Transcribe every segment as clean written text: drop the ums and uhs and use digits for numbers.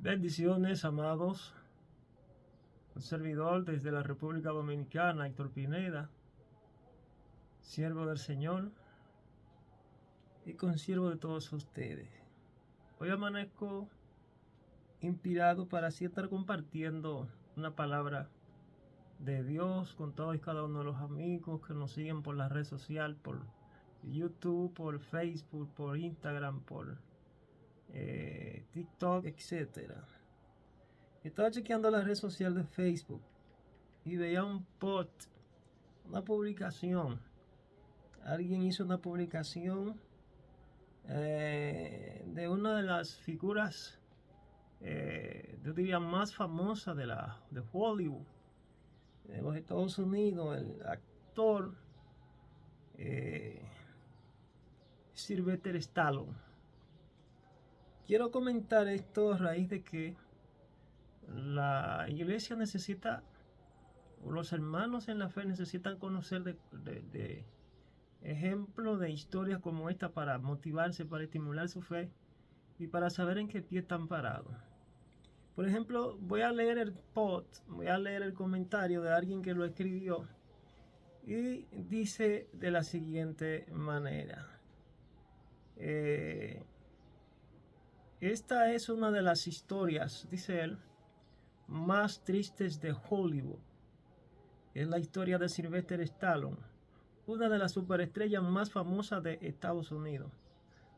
Bendiciones, amados. Un servidor desde la República Dominicana, Héctor Pineda, siervo del Señor y consiervo de todos ustedes. Hoy amanezco inspirado para así estar compartiendo una palabra de Dios con todos y cada uno de los amigos que nos siguen por la red social, por YouTube, por Facebook, por Instagram, por TikTok, etcétera. Estaba chequeando la red social de Facebook y veía un post, una publicación. Alguien hizo una publicación de una de las figuras, yo diría, más famosas de Hollywood, de los Estados Unidos, el actor Sylvester Stallone. Quiero comentar esto a raíz de que la iglesia necesita, o los hermanos en la fe necesitan conocer de ejemplos de historias como esta para motivarse, para estimular su fe y para saber en qué pie están parados. Por ejemplo, voy a leer el post, voy a leer el comentario de alguien que lo escribió y dice de la siguiente manera. Esta es una de las historias, dice él, más tristes de Hollywood. Es la historia de Sylvester Stallone, una de las superestrellas más famosas de Estados Unidos.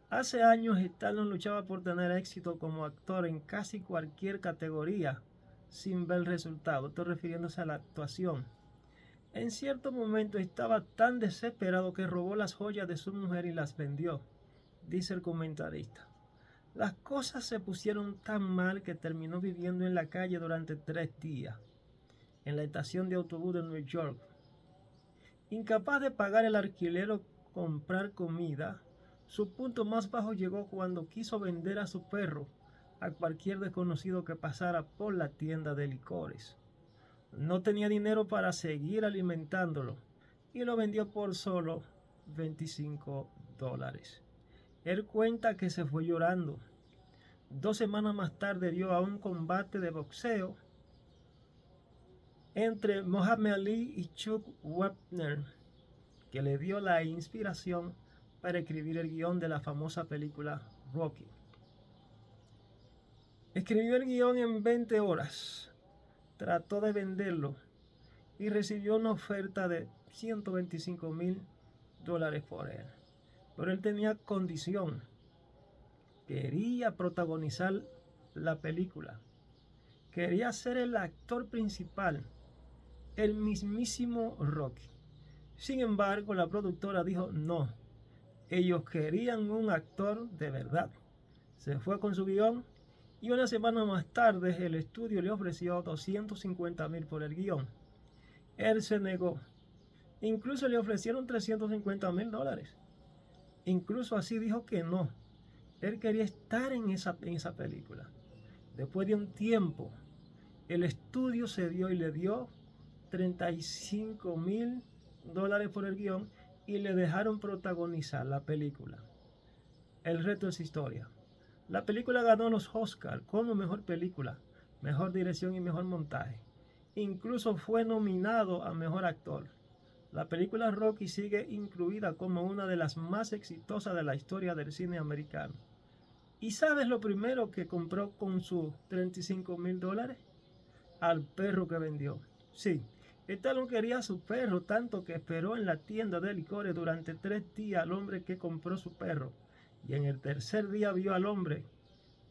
Hace años Stallone luchaba por tener éxito como actor en casi cualquier categoría sin ver resultados. Estoy refiriéndose a la actuación. En cierto momento estaba tan desesperado que robó las joyas de su mujer y las vendió, dice el comentarista. Las cosas se pusieron tan mal que terminó viviendo en la calle durante 3 días, en la estación de autobús de New York. Incapaz de pagar el alquiler o comprar comida, su punto más bajo llegó cuando quiso vender a su perro a cualquier desconocido que pasara por la tienda de licores. No tenía dinero para seguir alimentándolo y lo vendió por solo $25. Él cuenta que se fue llorando. 2 semanas más tarde dio a un combate de boxeo entre Muhammad Ali y Chuck Wepner, que le dio la inspiración para escribir el guión de la famosa película Rocky. Escribió el guión en 20 horas, trató de venderlo y recibió una oferta de $125,000 por él. Pero él tenía condición, quería protagonizar la película, quería ser el actor principal, el mismísimo Rocky. Sin embargo, la productora dijo no. Ellos querían un actor de verdad. Se fue con su guión y una semana más tarde el estudio le ofreció $250,000 por el guión. Él se negó. Incluso le ofrecieron $350,000. Incluso así dijo que no. Él quería estar en esa película. Después de un tiempo, el estudio cedió y le dio $35,000 por el guión y le dejaron protagonizar la película. El resto es historia. La película ganó los Oscars como mejor película, mejor dirección y mejor montaje. Incluso fue nominado a mejor actor. La película Rocky sigue incluida como una de las más exitosas de la historia del cine americano. ¿Y sabes lo primero que compró con sus $35,000? Al perro que vendió. Sí, Stallone quería a su perro tanto que esperó en la tienda de licores durante 3 días al hombre que compró su perro. Y en el tercer día vio al hombre.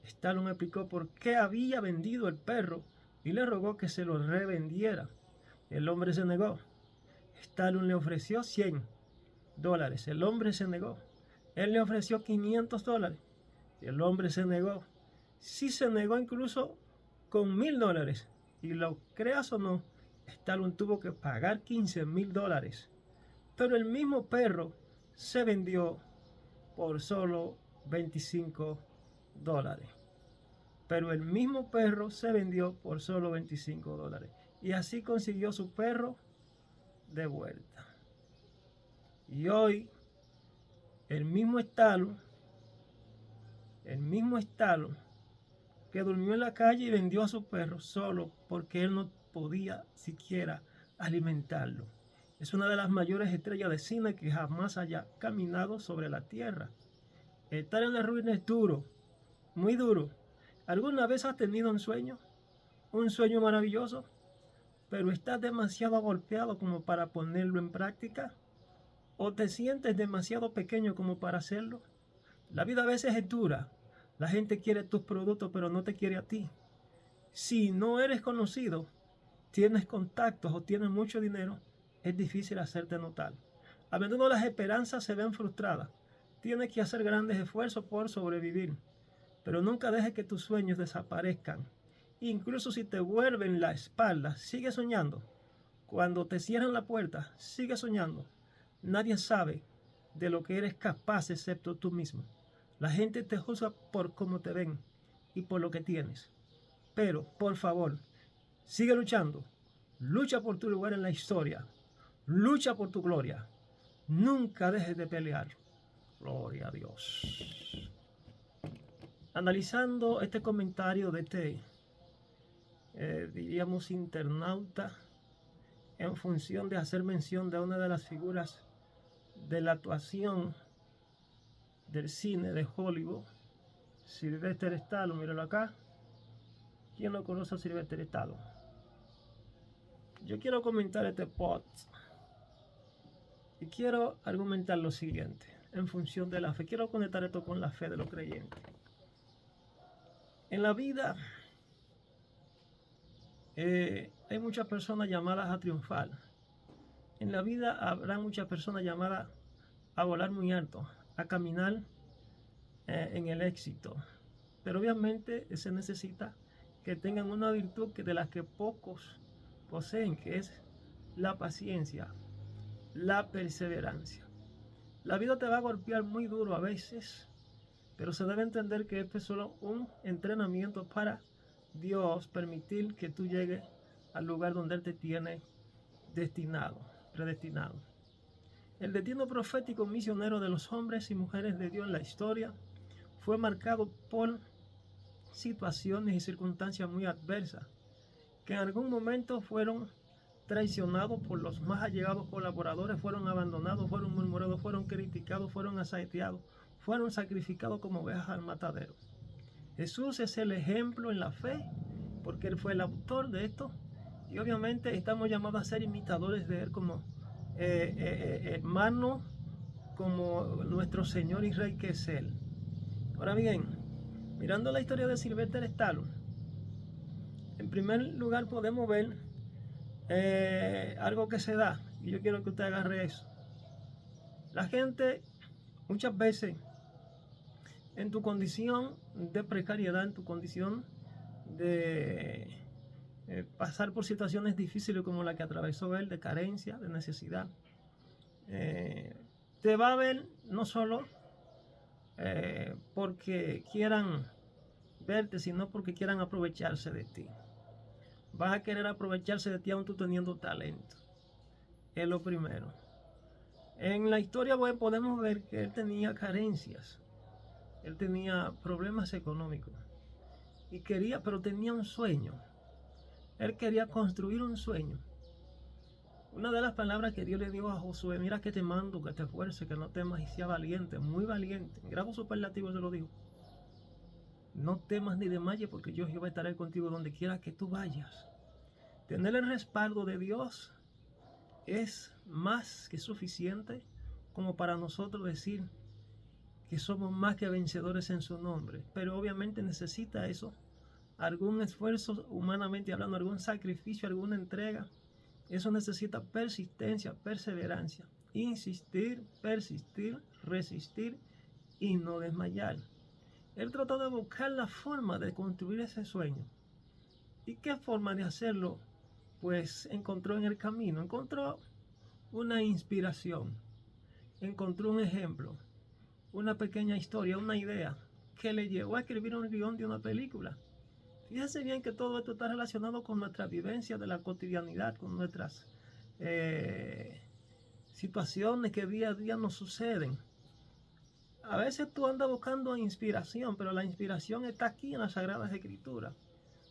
Stallone explicó por qué había vendido el perro y le rogó que se lo revendiera. El hombre se negó. Stallone le ofreció $100. El hombre se negó. Él le ofreció $500. El hombre se negó. Sí, se negó incluso con $1,000. Y lo creas o no, Stallone tuvo que pagar $15,000. Pero el mismo perro se vendió por solo $25. Pero el mismo perro se vendió por solo $25. Y así consiguió su perro de vuelta. Y hoy, el mismo Stallone que durmió en la calle y vendió a su perro solo porque él no podía siquiera alimentarlo. Es una de las mayores estrellas de cine que jamás haya caminado sobre la tierra. Estar en la ruina es duro, muy duro. ¿Alguna vez has tenido un sueño? Un sueño maravilloso, pero estás demasiado golpeado como para ponerlo en práctica. ¿O te sientes demasiado pequeño como para hacerlo? La vida a veces es dura. La gente quiere tus productos, pero no te quiere a ti. Si no eres conocido, tienes contactos o tienes mucho dinero, es difícil hacerte notar. A menudo las esperanzas se ven frustradas. Tienes que hacer grandes esfuerzos por sobrevivir, pero nunca dejes que tus sueños desaparezcan. Incluso si te vuelven la espalda, sigue soñando. Cuando te cierran la puerta, sigue soñando. Nadie sabe de lo que eres capaz excepto tú mismo. La gente te juzga por cómo te ven y por lo que tienes. Pero, por favor, sigue luchando. Lucha por tu lugar en la historia. Lucha por tu gloria. Nunca dejes de pelear. Gloria a Dios. Analizando este comentario de este, diríamos, internauta, en función de hacer mención de una de las figuras de la actuación del cine de Hollywood, Sylvester Stallone. Míralo acá. ¿Quién no conoce a Sylvester Stallone? Yo quiero comentar este post y quiero argumentar lo siguiente en función de la fe. Quiero conectar esto con la fe de los creyentes. En la vida hay muchas personas llamadas a triunfar. En la vida habrá muchas personas llamadas a volar muy alto, a caminar en el éxito. Pero obviamente se necesita que tengan una virtud de las que pocos poseen, que es la paciencia, la perseverancia. La vida te va a golpear muy duro a veces, pero se debe entender que esto es solo un entrenamiento para Dios permitir que tú llegues al lugar donde Él te tiene destinado, predestinado. El destino profético misionero de los hombres y mujeres de Dios en la historia fue marcado por situaciones y circunstancias muy adversas, que en algún momento fueron traicionados por los más allegados colaboradores, fueron abandonados, fueron murmurados, fueron criticados, fueron asaeteados, fueron sacrificados como ovejas al matadero. Jesús es el ejemplo en la fe, porque Él fue el autor de esto, y obviamente estamos llamados a ser imitadores de Él como hermano, como nuestro Señor y Rey que es Él. Ahora bien, mirando la historia de Sylvester Stallone, en primer lugar podemos ver algo que se da, y yo quiero que usted agarre eso. La gente muchas veces en tu condición de precariedad, en tu condición de pasar por situaciones difíciles como la que atravesó él, de carencia, de necesidad, te va a ver no solo porque quieran verte, sino porque quieran aprovecharse de ti. Vas a querer aprovecharse de ti aún tú teniendo talento. Es lo primero. En la historia podemos ver que él tenía carencias. Él tenía problemas económicos. Y quería, pero tenía un sueño. Él quería construir un sueño. Una de las palabras que Dios le dio a Josué: mira que te mando, que te esfuerces, que no temas y sea valiente, muy valiente. En grado superlativo se lo dijo. No temas ni desmayes, porque yo Jehová estaré contigo donde quiera que tú vayas. Tener el respaldo de Dios es más que suficiente como para nosotros decir que somos más que vencedores en su nombre. Pero obviamente necesita eso, algún esfuerzo humanamente hablando, algún sacrificio, alguna entrega. Eso necesita persistencia, perseverancia, insistir, persistir, resistir y no desmayar. Él trató de buscar la forma de construir ese sueño. ¿Y qué forma de hacerlo? Pues encontró en el camino, encontró una inspiración, encontró un ejemplo, una pequeña historia, una idea que le llevó a escribir un guión de una película. Fíjense bien que todo esto está relacionado con nuestra vivencia de la cotidianidad, con nuestras situaciones que día a día nos suceden. A veces tú andas buscando inspiración, pero la inspiración está aquí en las Sagradas Escrituras.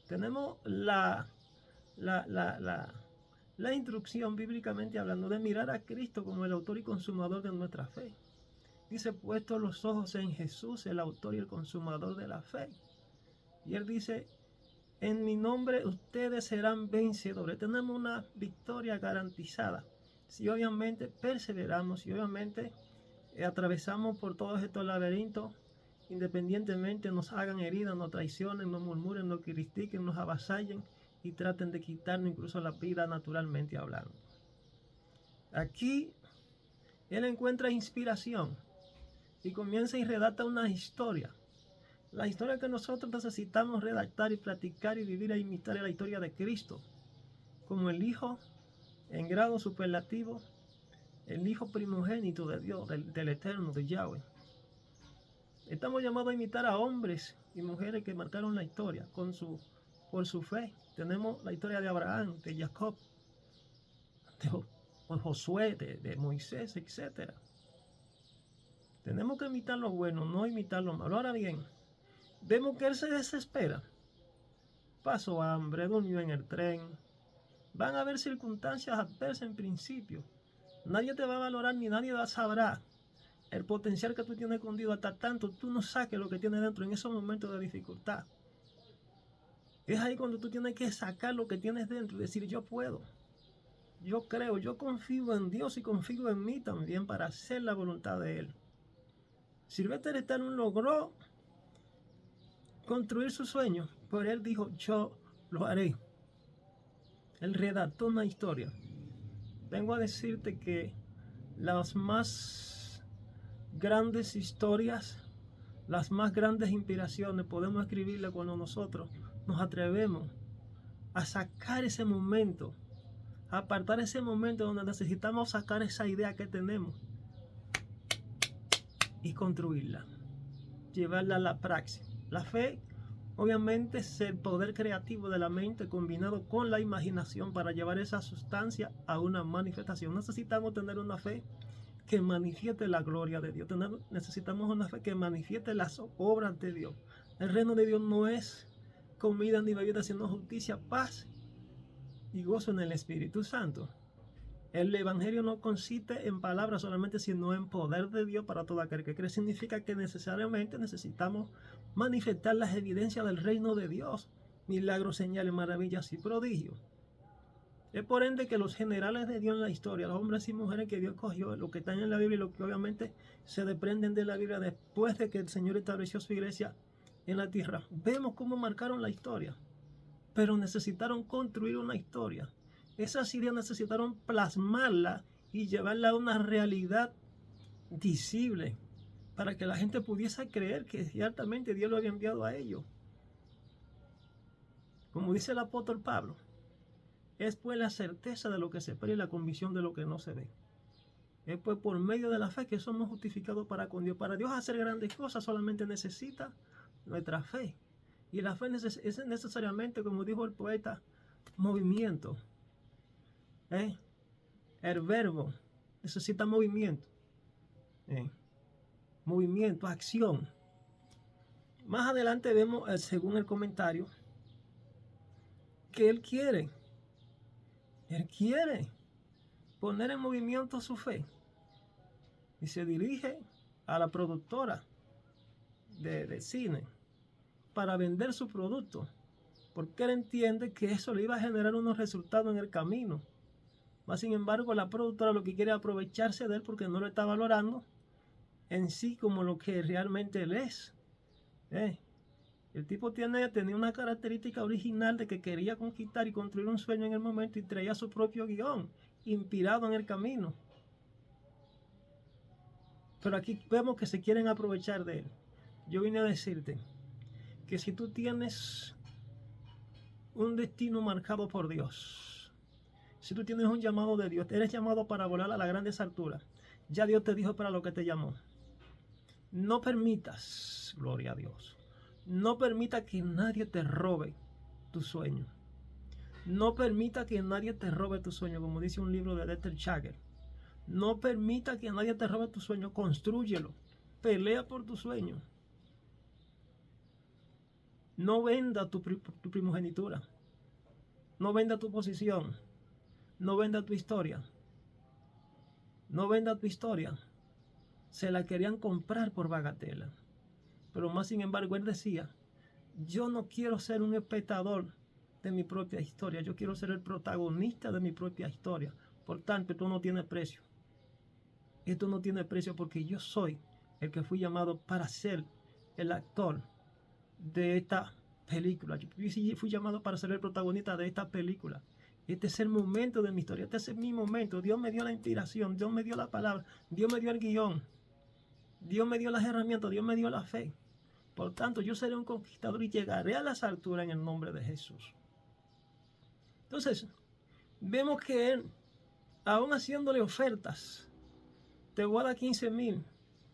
Tenemos la instrucción bíblicamente hablando de mirar a Cristo como el autor y consumador de nuestra fe. Dice, puesto los ojos en Jesús, el autor y el consumador de la fe. Y él dice, en mi nombre ustedes serán vencedores. Tenemos una victoria garantizada. Si obviamente perseveramos, si obviamente atravesamos por todos estos laberintos, independientemente nos hagan heridas, nos traicionen, nos murmuren, nos critiquen, nos avasallen y traten de quitarnos incluso la vida naturalmente hablando. Aquí él encuentra inspiración y comienza y redacta una historia. La historia que nosotros necesitamos redactar y practicar y vivir e imitar es la historia de Cristo, como el Hijo en grado superlativo, el Hijo primogénito de Dios, del Eterno, de Yahweh. Estamos llamados a imitar a hombres y mujeres que marcaron la historia por su fe. Tenemos la historia de Abraham, de Jacob, de Josué, de Moisés, etc. Tenemos que imitar lo bueno, no imitar lo malo. Ahora bien, vemos que él se desespera. Pasó hambre, durmió en el tren. Van a haber circunstancias adversas en principio. Nadie te va a valorar ni nadie sabrá el potencial que tú tienes escondido hasta tanto tú no saques lo que tienes dentro en esos momentos de dificultad. Es ahí cuando tú tienes que sacar lo que tienes dentro y decir, yo puedo, yo creo, yo confío en Dios y confío en mí también para hacer la voluntad de Él. Sylvester Stallone logró construir su sueño, pero él dijo, yo lo haré. Él redactó una historia. Vengo a decirte que las más grandes historias, las más grandes inspiraciones podemos escribirlas cuando nosotros nos atrevemos a sacar ese momento, a apartar ese momento donde necesitamos sacar esa idea que tenemos y construirla, llevarla a la praxis. La fe obviamente es el poder creativo de la mente combinado con la imaginación para llevar esa sustancia a una manifestación. Necesitamos tener una fe que manifieste la gloria de Dios. Necesitamos una fe que manifieste las obras de Dios. El reino de Dios no es comida ni bebida, sino justicia, paz y gozo en el Espíritu Santo. El Evangelio no consiste en palabras solamente, sino en poder de Dios para todo aquel que cree. Significa que necesariamente necesitamos manifestar las evidencias del reino de Dios, milagros, señales, maravillas y prodigios. Es por ende que los generales de Dios en la historia, los hombres y mujeres que Dios escogió, lo que están en la Biblia y lo que obviamente se desprenden de la Biblia después de que el Señor estableció su iglesia en la tierra, vemos cómo marcaron la historia, pero necesitaron construir una historia. Esas ideas necesitaron plasmarla y llevarla a una realidad visible para que la gente pudiese creer que ciertamente Dios lo había enviado a ellos. Como dice el apóstol Pablo, es pues la certeza de lo que se espera y la convicción de lo que no se ve. Es pues por medio de la fe que somos justificados para con Dios. Para Dios hacer grandes cosas solamente necesita nuestra fe. Y la fe es necesariamente, como dijo el poeta, movimiento. El verbo necesita movimiento. Movimiento, acción. Más adelante vemos, según el comentario, que él quiere poner en movimiento su fe. Y se dirige a la productora de cine para vender su producto, porque él entiende que eso le iba a generar unos resultados en el camino. Mas sin embargo, la productora lo que quiere es aprovecharse de él porque no lo está valorando en sí como lo que realmente él es. El tipo tenía una característica original de que quería conquistar y construir un sueño en el momento y traía su propio guión, inspirado en el camino. Pero aquí vemos que se quieren aprovechar de él. Yo vine a decirte que si tú tienes un destino marcado por Dios, si tú tienes un llamado de Dios, eres llamado para volar a las grandes alturas, ya Dios te dijo para lo que te llamó. No permitas, gloria a Dios, no permita que nadie te robe tu sueño. No permita que nadie te robe tu sueño, como dice un libro de Dexter Yager. No permita que nadie te robe tu sueño, constrúyelo. Pelea por tu sueño. No venda tu primogenitura. No venda tu posición. No venda tu historia. No venda tu historia. Se la querían comprar por bagatela. Pero más sin embargo, él decía, yo no quiero ser un espectador de mi propia historia. Yo quiero ser el protagonista de mi propia historia. Por tanto, esto no tiene precio. Esto no tiene precio porque yo soy el que fui llamado para ser el actor de esta película. Yo fui llamado para ser el protagonista de esta película. Este es el momento de mi historia. Este es mi momento. Dios me dio la inspiración. Dios me dio la palabra. Dios me dio el guión. Dios me dio las herramientas. Dios me dio la fe. Por tanto, yo seré un conquistador y llegaré a las alturas en el nombre de Jesús. Entonces, vemos que él, aún haciéndole ofertas, te voy a dar 15,000,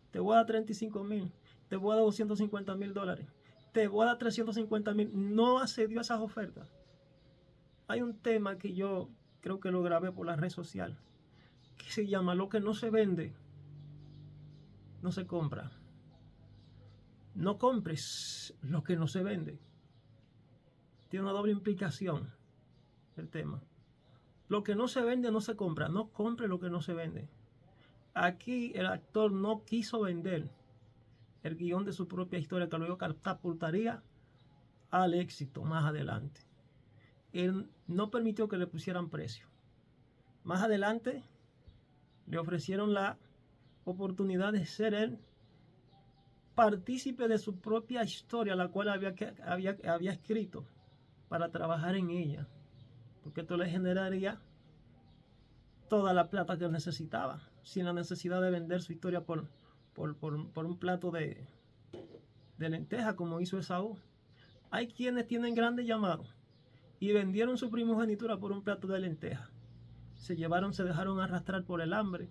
te voy a dar 35,000, te voy a dar $250,000, te voy a dar 350,000, no accedió a esas ofertas. Hay un tema que yo creo que lo grabé por la red social, que se llama: lo que no se vende, no se compra. No compres lo que no se vende. Tiene una doble implicación el tema. Lo que no se vende no se compra. No compre lo que no se vende. Aquí el actor no quiso vender el guión de su propia historia, que luego catapultaría al éxito más adelante. Él no permitió que le pusieran precio. Más adelante le ofrecieron la oportunidad de ser él partícipe de su propia historia, la cual había escrito, para trabajar en ella, porque esto le generaría toda la plata que necesitaba, sin la necesidad de vender su historia por un plato de lenteja, como hizo Esaú. Hay quienes tienen grandes llamados y vendieron su primogenitura por un plato de lenteja. Se dejaron arrastrar por el hambre,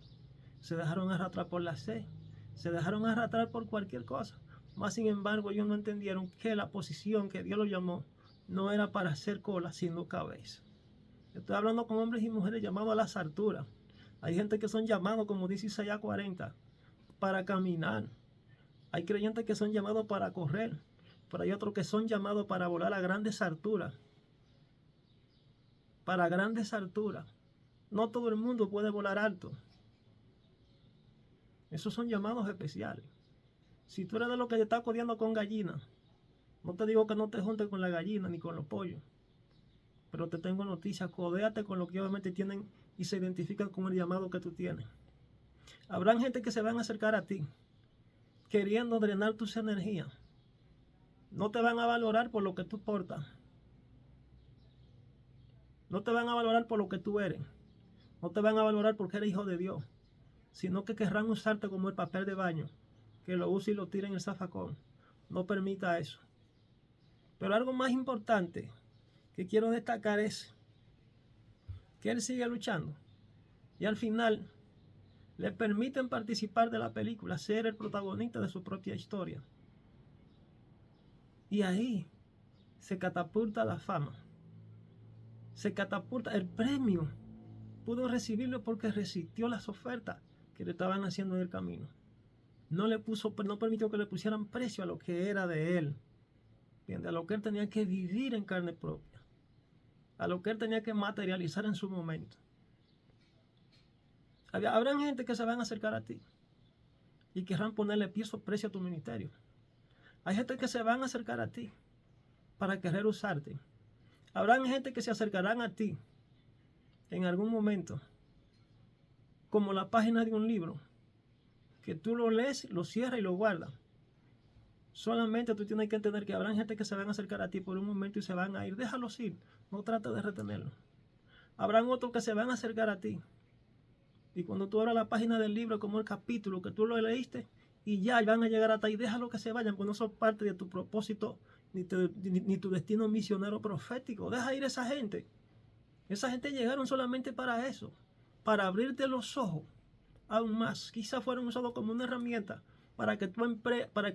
se dejaron arrastrar por la sed, se dejaron arrastrar por cualquier cosa. Más sin embargo, ellos no entendieron que la posición que Dios los llamó no era para hacer cola, sino cabeza. Estoy hablando con hombres y mujeres llamados a las alturas. Hay gente que son llamados, como dice Isaías 40, para caminar. Hay creyentes que son llamados para correr, pero hay otros que son llamados para volar a grandes alturas. Para grandes alturas. No todo el mundo puede volar alto. Esos son llamados especiales. Si tú eres de los que te está codeando con gallinas, no te digo que no te juntes con la gallina ni con los pollos, pero te tengo noticias: codéate con los que obviamente tienen y se identifican con el llamado que tú tienes. Habrán gente que se van a acercar a ti queriendo drenar tus energías. No te van a valorar por lo que tú portas. No te van a valorar por lo que tú eres. No te van a valorar porque eres hijo de Dios, sino que querrán usarte como el papel de baño, que lo use y lo tire en el zafacón. No permita eso. Pero algo más importante que quiero destacar es que él sigue luchando y al final le permiten participar de la película, ser el protagonista de su propia historia. Y ahí se catapulta la fama, se catapulta el premio. Pudo recibirlo porque resistió las ofertas que le estaban haciendo en el camino. No permitió que le pusieran precio a lo que era de él, a lo que él tenía que vivir en carne propia, a lo que él tenía que materializar en su momento. Habrán gente que se van a acercar a ti y querrán ponerle precio a tu ministerio. Hay gente que se van a acercar a ti para querer usarte. Habrán gente que se acercarán a ti en algún momento, como la página de un libro, que tú lo lees, lo cierras y lo guardas. Solamente tú tienes que entender que habrá gente que se van a acercar a ti por un momento y se van a ir. Déjalos ir, no trates de retenerlos. Habrán otros que se van a acercar a ti y cuando tú abras la página del libro, como el capítulo que tú lo leíste, y ya van a llegar hasta ahí, déjalo que se vayan, pues no son parte de tu propósito ni tu destino misionero profético. Deja ir a esa gente. Esa gente llegaron solamente para eso, para abrirte los ojos aún más. Quizás fueron usados como una herramienta para que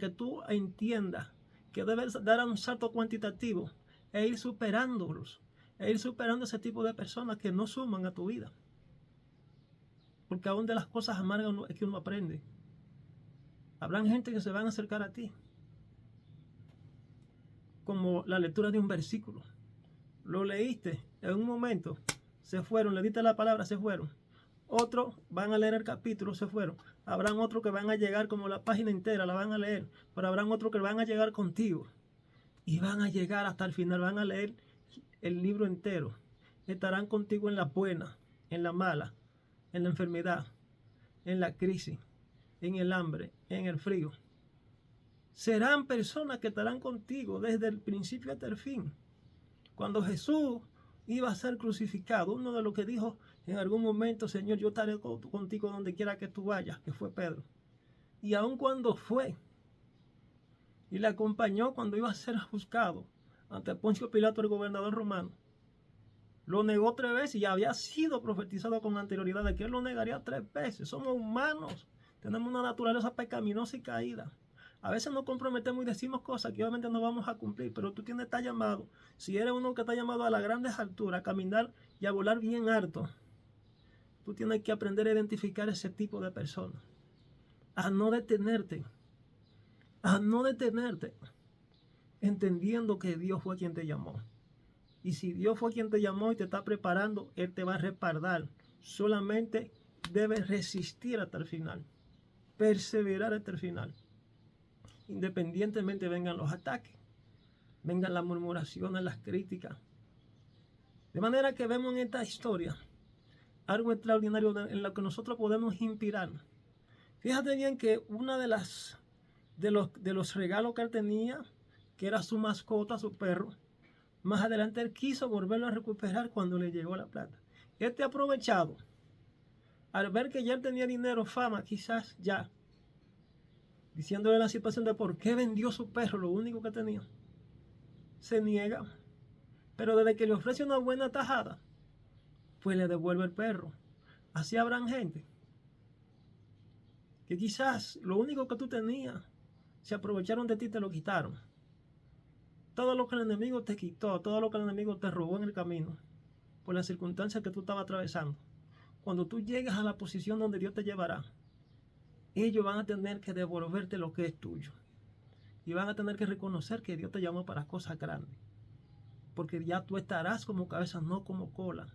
tú entiendas que debes dar un salto cuantitativo e ir superándolos, e ir superando ese tipo de personas que no suman a tu vida. Porque aún de las cosas amargas es que uno aprende. Habrán gente que se van a acercar a ti, como la lectura de un versículo. Lo leíste en un momento, se fueron, le diste la palabra, se fueron. Otros van a leer el capítulo, se fueron. Habrán otros que van a llegar como la página entera, la van a leer. Pero habrán otros que van a llegar contigo. Y van a llegar hasta el final, van a leer el libro entero. Estarán contigo en la buena, en la mala, en la enfermedad, en la crisis, en el hambre, en el frío. Serán personas que estarán contigo desde el principio hasta el fin. Cuando Jesús iba a ser crucificado, uno de los que dijo en algún momento, Señor, yo estaré contigo donde quiera que tú vayas, que fue Pedro. Y aun cuando fue y le acompañó cuando iba a ser juzgado ante Poncio Pilato, el gobernador romano, lo negó 3 veces y había sido profetizado con anterioridad de que él lo negaría 3 veces. Somos humanos, tenemos una naturaleza pecaminosa y caída. A veces nos comprometemos y decimos cosas que obviamente no vamos a cumplir, pero tú tienes que estar llamado, si eres uno que está llamado a las grandes alturas, a caminar y a volar bien alto, tú tienes que aprender a identificar ese tipo de personas, a no detenerte, entendiendo que Dios fue quien te llamó. Y si Dios fue quien te llamó y te está preparando, Él te va a respaldar. Solamente debes resistir hasta el final, perseverar hasta el final. Independientemente vengan los ataques, vengan las murmuraciones, las críticas. De manera que vemos en esta historia algo extraordinario en lo que nosotros podemos inspirar. Fíjate bien que una de los regalos que él tenía, que era su mascota, su perro, más adelante él quiso volverlo a recuperar cuando le llegó la plata. Este aprovechado, al ver que ya él tenía dinero, fama, quizás ya, diciéndole la situación de por qué vendió su perro, lo único que tenía, se niega. Pero desde que le ofrece una buena tajada, pues le devuelve el perro. Así habrán gente que quizás lo único que tú tenías, se aprovecharon de ti y te lo quitaron. Todo lo que el enemigo te quitó, todo lo que el enemigo te robó en el camino, por las circunstancias que tú estabas atravesando, cuando tú llegas a la posición donde Dios te llevará, ellos van a tener que devolverte lo que es tuyo. Y van a tener que reconocer que Dios te llamó para cosas grandes. Porque ya tú estarás como cabeza, no como cola.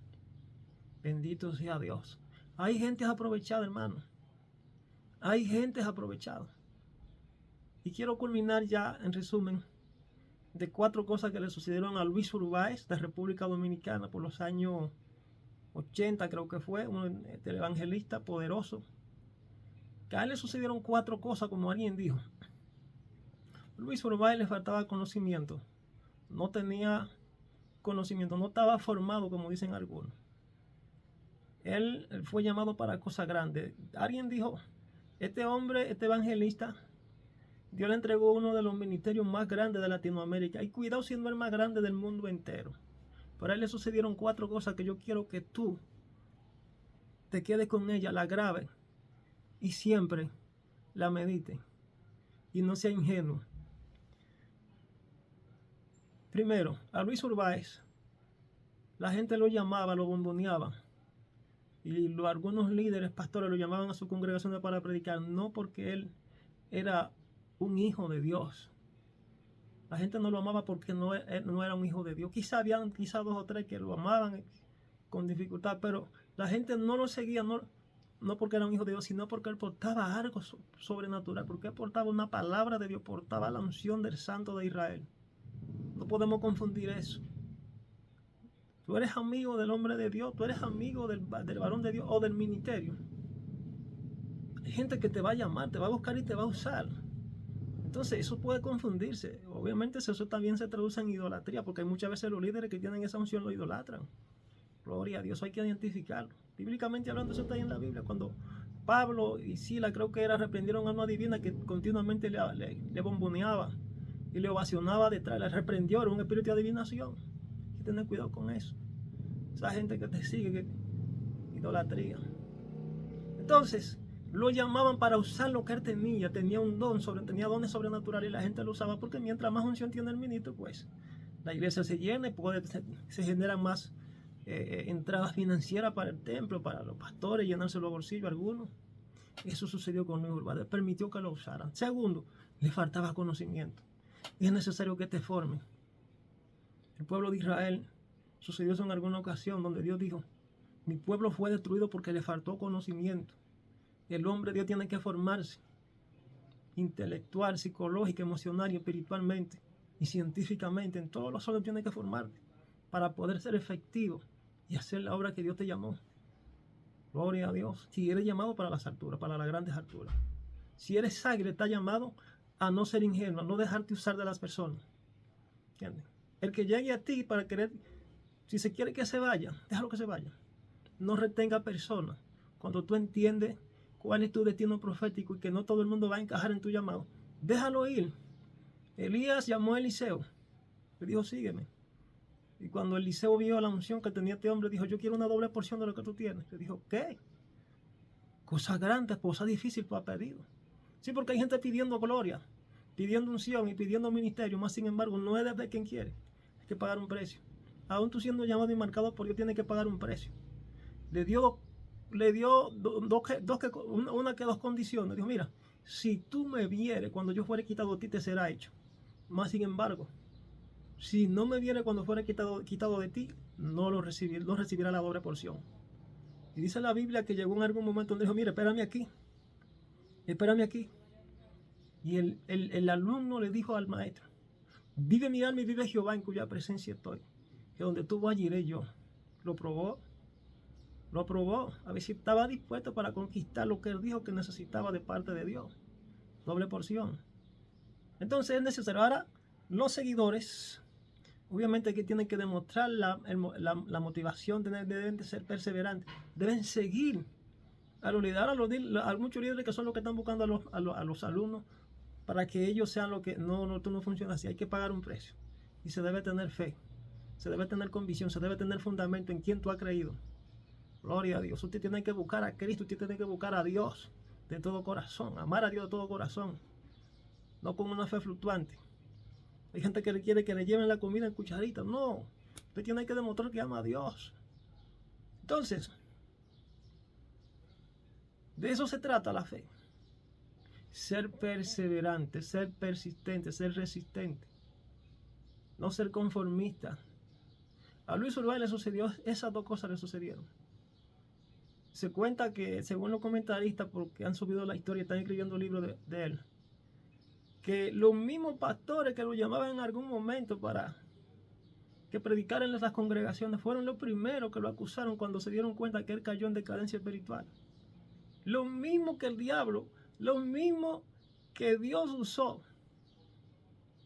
Bendito sea Dios. Hay gente aprovechada, hermano. Hay gente aprovechada. Y quiero culminar ya en resumen de 4 cosas que le sucedieron a Luis Urbáez de República Dominicana por los años 80, creo que fue, un evangelista poderoso. Que a él le sucedieron 4 cosas, como alguien dijo. Luis Urbáez le faltaba conocimiento. No tenía conocimiento, no estaba formado, como dicen algunos. Él fue llamado para cosas grandes. Alguien dijo, este hombre, este evangelista, Dios le entregó uno de los ministerios más grandes de Latinoamérica. Y cuidado siendo el más grande del mundo entero. Pero a él le sucedieron 4 cosas que yo quiero que tú te quedes con ella, la grabes y siempre la medites. Y no sea ingenuo. Primero, a Luis Urbáez, la gente lo llamaba, lo bomboneaba. Y algunos líderes, pastores, lo llamaban a su congregación para predicar, no porque él era un hijo de Dios. La gente no lo amaba porque él no era un hijo de Dios. Quizá 2 o 3 que lo amaban con dificultad, pero la gente no lo seguía, no porque era un hijo de Dios, sino porque él portaba algo sobrenatural, porque él portaba una palabra de Dios, portaba la unción del Santo de Israel. No podemos confundir eso. Tú eres amigo del hombre de Dios, tú eres amigo del varón de Dios o del ministerio. Hay gente que te va a llamar, te va a buscar y te va a usar. Entonces eso puede confundirse. Obviamente eso también se traduce en idolatría, porque hay muchas veces los líderes que tienen esa unción lo idolatran. Gloria a Dios, hay que identificarlo. Bíblicamente hablando, eso está ahí en la Biblia. Cuando Pablo y Sila, creo que era, reprendieron a una divina que continuamente le bomboneaba y le ovacionaba detrás, le reprendió, era un espíritu de adivinación. Hay que tener cuidado con eso. Esa gente que te sigue, que idolatría. Entonces, lo llamaban para usar lo que él tenía un don, tenía dones sobrenaturales y la gente lo usaba porque mientras más unción tiene el ministro, pues la iglesia se llena y se generan más entradas financieras para el templo, para los pastores, llenarse los bolsillos algunos. Eso sucedió con Zorobabel. Él permitió que lo usaran. Segundo, le faltaba conocimiento. Es necesario que te formen. El pueblo de Israel sucedió eso en alguna ocasión donde Dios dijo: mi pueblo fue destruido porque le faltó conocimiento. El hombre de Dios tiene que formarse intelectual, psicológica, emocional y espiritualmente y científicamente. En todos los órdenes tiene que formarte para poder ser efectivo y hacer la obra que Dios te llamó. Gloria a Dios. Si eres llamado para las alturas, para las grandes alturas. Si eres águila, estás llamado a no ser ingenuo, a no dejarte usar de las personas. ¿Entiendes? El que llegue a ti para querer, si se quiere que se vaya, déjalo que se vaya. No retenga personas. Cuando tú entiendes cuál es tu destino profético y que no todo el mundo va a encajar en tu llamado, déjalo ir. Elías llamó a Eliseo, le dijo: sígueme. Y cuando Eliseo vio la unción que tenía este hombre, dijo: yo quiero una doble porción de lo que tú tienes. Le dijo: ¿qué? Cosas grandes, cosas difíciles tú has pedido. Sí, porque hay gente pidiendo gloria, pidiendo unción y pidiendo ministerio, más sin embargo no es de quien quiere. Hay que pagar un precio. Aún tú siendo llamado y marcado por Dios, tienes que pagar un precio. Le dio una que dos condiciones. Dijo: mira, si tú me vieres cuando yo fuere quitado de ti, te será hecho. Más sin embargo, si no me viene cuando fuera quitado de ti, no recibirá la doble porción. Y dice la Biblia que llegó en algún momento donde dijo: mira, espérame aquí. Y el alumno le dijo al maestro: vive mi alma y vive Jehová, en cuya presencia estoy. Que donde tú vayas iré yo. Lo probó, a ver si estaba dispuesto para conquistar lo que él dijo que necesitaba de parte de Dios. Doble porción. Entonces es necesario. Ahora, los seguidores, obviamente, que tienen que demostrar la motivación, deben de ser perseverantes, deben seguir a los líderes. Ahora, hay muchos líderes que son los que están buscando a los alumnos para que ellos sean lo que no, tú no funciona así. Hay que pagar un precio y se debe tener fe, se debe tener convicción, se debe tener fundamento en quien tú has creído. Gloria a Dios. Usted tiene que buscar a Cristo, usted tiene que buscar a Dios de todo corazón, amar a Dios de todo corazón, no con una fe fluctuante. Hay gente que le quiere que le lleven la comida en cucharita. No, usted tiene que demostrar que ama a Dios. Entonces, de eso se trata la fe. Ser perseverante, ser persistente, ser resistente. No ser conformista. A Luis Urbán le sucedió, esas dos cosas le sucedieron. Se cuenta que, según los comentaristas, porque han subido la historia, están escribiendo libros de él, que los mismos pastores que lo llamaban en algún momento para que predicara en las congregaciones fueron los primeros que lo acusaron cuando se dieron cuenta que él cayó en decadencia espiritual. Lo mismo que el diablo, lo mismo que Dios usó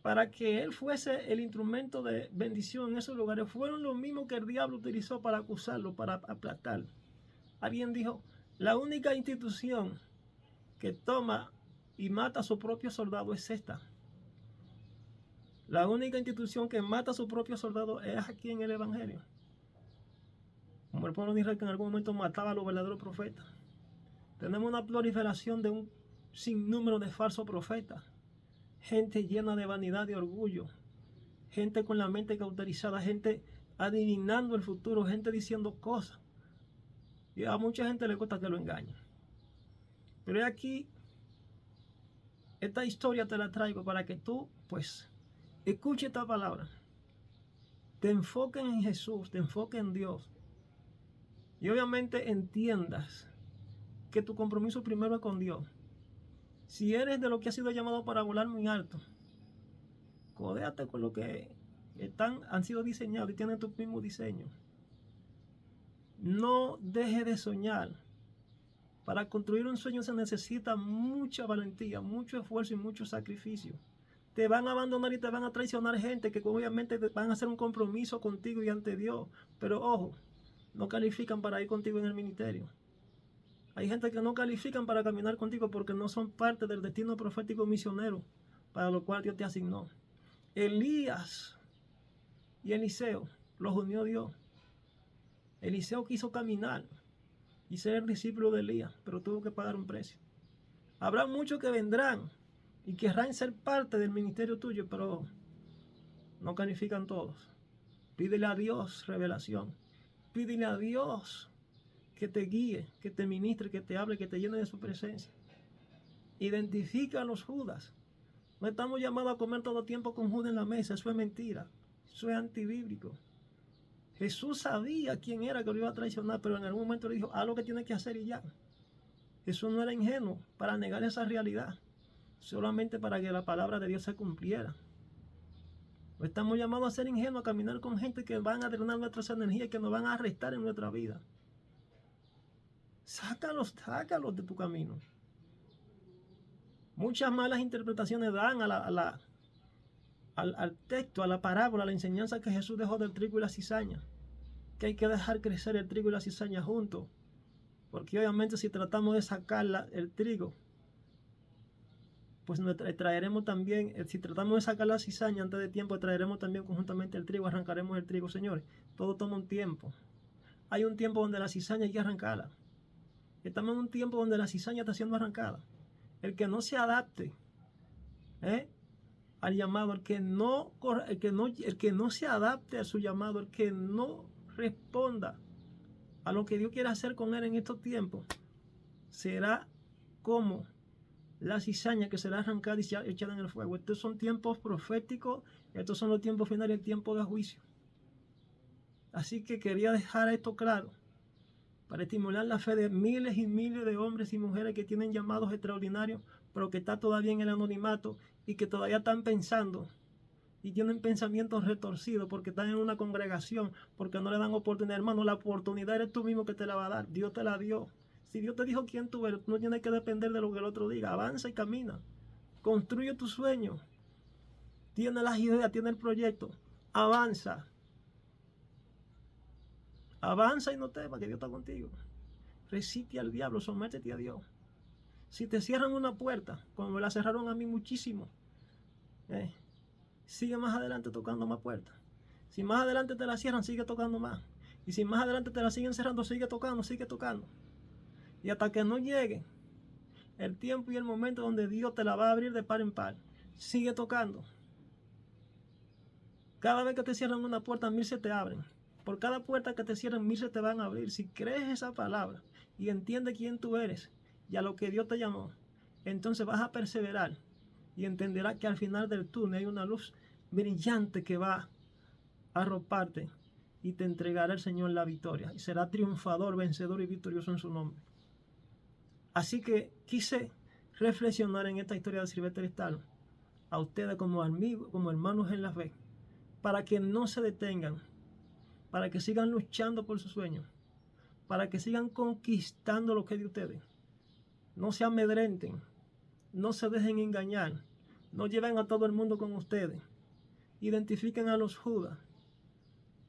para que él fuese el instrumento de bendición en esos lugares, fueron los mismos que el diablo utilizó para acusarlo, para aplastarlo. Alguien dijo: la única institución que toma y mata a su propio soldado es esta. La única institución que mata a su propio soldado es aquí en el Evangelio. Como el pueblo de Israel, que en algún momento mataba a los verdaderos profetas. Tenemos una proliferación de un sinnúmero de falsos profetas. Gente llena de vanidad y orgullo. Gente con la mente cauterizada. Gente adivinando el futuro. Gente diciendo cosas. Y a mucha gente le cuesta que lo engañen. Pero aquí, esta historia te la traigo para que tú, pues, escuche esta palabra. Te enfoques en Jesús, te enfoques en Dios. Y obviamente entiendas que tu compromiso primero es con Dios. Si eres de lo que ha sido llamado para volar muy alto, codéate con lo que han sido diseñados y tienen tu mismo diseño. No dejes de soñar. Para construir un sueño se necesita mucha valentía, mucho esfuerzo y mucho sacrificio. Te van a abandonar y te van a traicionar gente que obviamente van a hacer un compromiso contigo y ante Dios. Pero ojo, no califican para ir contigo en el ministerio. Hay gente que no califican para caminar contigo porque no son parte del destino profético misionero para lo cual Dios te asignó. Elías y Eliseo los unió Dios. Eliseo quiso caminar y ser el discípulo de Elías, pero tuvo que pagar un precio. Habrá muchos que vendrán y querrán ser parte del ministerio tuyo, pero no califican todos. Pídele a Dios revelación. Pídele a Dios que te guíe, que te ministre, que te hable, que te llene de su presencia. Identifica a los Judas. No estamos llamados a comer todo tiempo con Judas en la mesa. Eso es mentira. Eso es antibíblico. Jesús sabía quién era que lo iba a traicionar, pero en algún momento le dijo, haz lo que tienes que hacer y ya. Jesús no era ingenuo para negar esa realidad, solamente para que la palabra de Dios se cumpliera. No estamos llamados a ser ingenuos, a caminar con gente que van a drenar nuestras energías y que nos van a arrestar en nuestra vida. Sácalos de tu camino. Muchas malas interpretaciones dan al texto, a la parábola, a la enseñanza que Jesús dejó del trigo y la cizaña. Que hay que dejar crecer el trigo y la cizaña juntos. Porque obviamente si tratamos de sacar el trigo, pues traeremos también, si tratamos de sacar la cizaña antes de tiempo, traeremos también conjuntamente el trigo, arrancaremos el trigo, señores. Todo toma un tiempo. Hay un tiempo donde la cizaña hay que arrancarla. Estamos en un tiempo donde la cizaña está siendo arrancada. El que no se adapte al llamado, el que no se adapte a su llamado, el que no responda a lo que Dios quiere hacer con él en estos tiempos, será como la cizaña que será arrancada y echada en el fuego. Estos son tiempos proféticos, estos son los tiempos finales, el tiempo de juicio. Así que quería dejar esto claro para estimular la fe de miles y miles de hombres y mujeres que tienen llamados extraordinarios, pero que están todavía en el anonimato y que todavía están pensando y tienen pensamientos retorcidos porque están en una congregación, porque no le dan oportunidad. Hermano, la oportunidad eres tú mismo que te la va a dar. Dios te la dio. Si Dios te dijo quién tú eres, no tienes que depender de lo que el otro diga. Avanza y camina. Construye tu sueño. Tiene las ideas, tiene el proyecto. Avanza. Avanza y no temas, que Dios está contigo. Resiste al diablo, sométete a Dios. Si te cierran una puerta, como me la cerraron a mí muchísimo, sigue más adelante tocando más puertas. Si más adelante te la cierran, sigue tocando más. Y si más adelante te la siguen cerrando, sigue tocando, sigue tocando. Y hasta que no llegue el tiempo y el momento donde Dios te la va a abrir de par en par, sigue tocando. Cada vez que te cierran una puerta, 1000 se te abren. Por cada puerta que te cierren, 1000 se te van a abrir. Si crees esa palabra y entiendes quién tú eres y a lo que Dios te llamó, entonces vas a perseverar y entenderás que al final del túnel hay una luz brillante que va a arroparte y te entregará el Señor la victoria. Y será triunfador, vencedor y victorioso en su nombre. Así que quise reflexionar en esta historia de Silvestre Stallone a ustedes como amigos, como hermanos en la fe, para que no se detengan, para que sigan luchando por sus sueños, para que sigan conquistando lo que es de ustedes. No se amedrenten, no se dejen engañar, no lleven a todo el mundo con ustedes. Identifiquen a los Judas,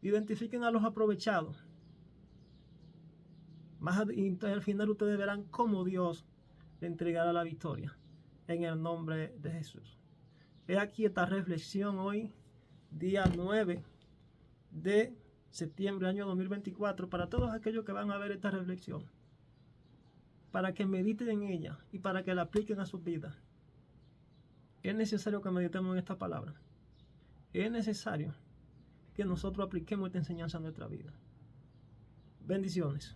identifiquen a los aprovechados. Y al final ustedes verán cómo Dios le entregará la victoria en el nombre de Jesús. He aquí esta reflexión hoy, día 9 de septiembre, año 2024, para todos aquellos que van a ver esta reflexión, para que mediten en ella y para que la apliquen a sus vidas. Es necesario que meditemos en esta palabra. Es necesario que nosotros apliquemos esta enseñanza a nuestra vida. Bendiciones.